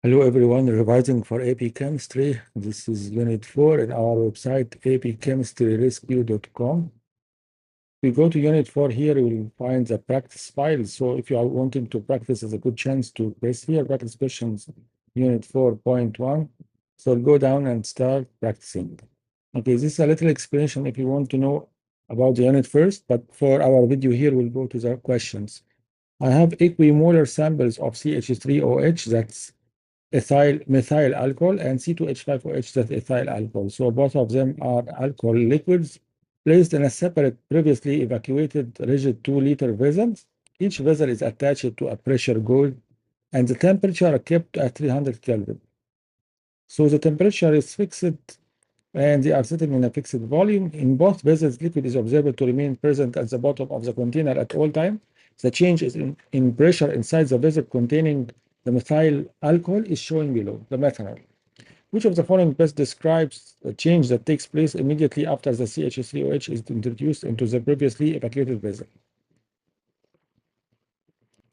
Hello everyone, revising for AP Chemistry. This is Unit 4 in our website apchemistryrescue.com. We go to Unit 4 here, you will find the practice file. So if you are wanting to practice, there's a good chance to press here, practice questions, Unit 4.1. So go down and start practicing. Okay, this is a little explanation if you want to know about the unit first, but for our video here, we'll go to the questions. I have equimolar samples of CH3OH, that's methyl alcohol, and C2H5OH, that's ethyl alcohol. So both of them are alcohol liquids placed in a separate previously evacuated rigid 2-liter vessels. Each vessel is attached to a pressure gauge and the temperature are kept at 300 Kelvin. So the temperature is fixed and they are sitting in a fixed volume. In both vessels, liquid is observed to remain present at the bottom of the container at all times. The change is in pressure inside the vessel containing the methyl alcohol is shown below, the methanol. Which of the following best describes the change that takes place immediately after the CH3OH is introduced into the previously evacuated vessel?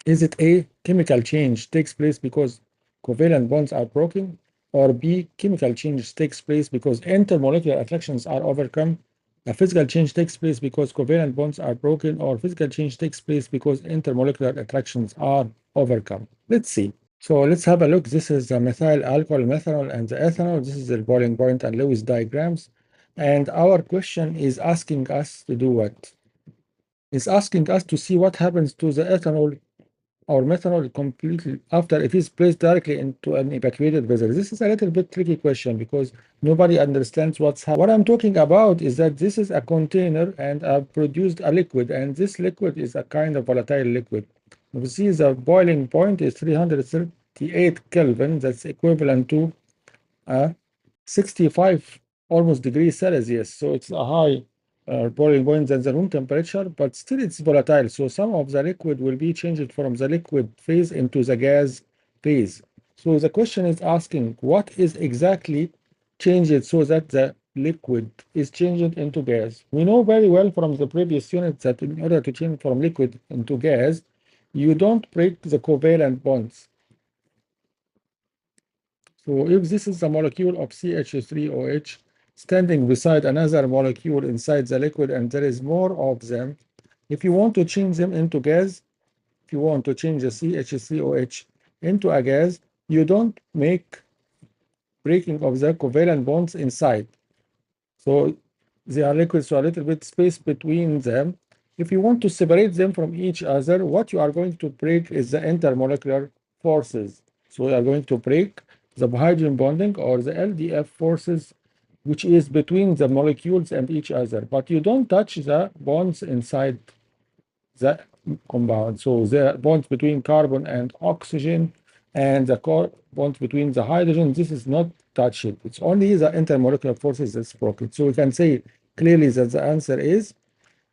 Is it A, chemical change takes place because covalent bonds are broken, or B, chemical change takes place because intermolecular attractions are overcome? A physical change takes place because covalent bonds are broken, or physical change takes place because intermolecular attractions are overcome? Let's see. So let's have a look. This is the methyl alcohol, methanol, and the ethanol. This is the boiling point and Lewis diagrams. And our question is asking us to do what? It's asking us to see what happens to the ethanol or methanol completely after it is placed directly into an evacuated vessel. This is a little bit tricky question because nobody understands what's happening. What I'm talking about is that this is a container and I've produced a liquid, and this liquid is a kind of volatile liquid. You see the boiling point is 338 Kelvin. That's equivalent to 65 almost degrees Celsius. So it's a high boiling point than the room temperature, but still it's volatile. So some of the liquid will be changed from the liquid phase into the gas phase. So the question is asking what is exactly changed so that the liquid is changed into gas. We know very well from the previous unit that in order to change from liquid into gas, you don't break the covalent bonds. So if this is a molecule of CH3OH standing beside another molecule inside the liquid and there is more of them, if you want to change them into gas, if you want to change the CH3OH into a gas, you don't make breaking of the covalent bonds inside. So they are liquids, so a little bit space between them. If you want to separate them from each other, what you are going to break is the intermolecular forces. So you are going to break the hydrogen bonding or the LDF forces, which is between the molecules and each other. But you don't touch the bonds inside the compound. So the bonds between carbon and oxygen and the bonds between the hydrogen, this is not touched. It's only the intermolecular forces that's broken. So we can say clearly that the answer is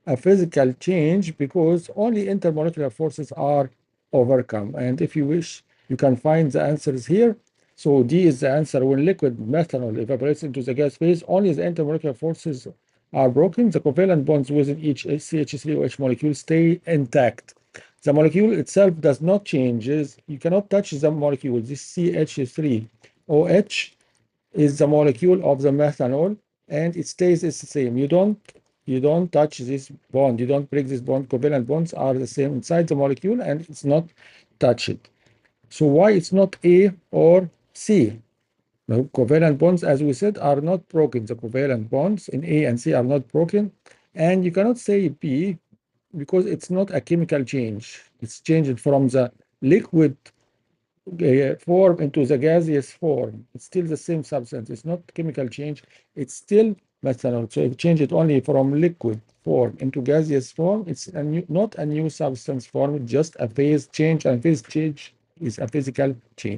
a physical change because only intermolecular forces are overcome. And if you wish, you can find the answers here. So D is the answer. When liquid methanol evaporates into the gas phase, only the intermolecular forces are broken. The covalent bonds within each CH3OH molecule stay intact. The molecule itself does not change. You cannot touch the molecule. This CH3OH is the molecule of the methanol, and it stays the same. You don't touch this bond. You don't break this bond. Covalent bonds are the same inside the molecule, and it's not touched. So why it's not A or C? Now, covalent bonds, as we said, are not broken. The covalent bonds in A and C are not broken. And you cannot say B because it's not a chemical change. It's changed from the liquid form into the gaseous form. It's still the same substance. It's not chemical change. It's still methanol. So if you change it only from liquid form into gaseous form, it's not a new substance form, just a phase change, and phase change is a physical change.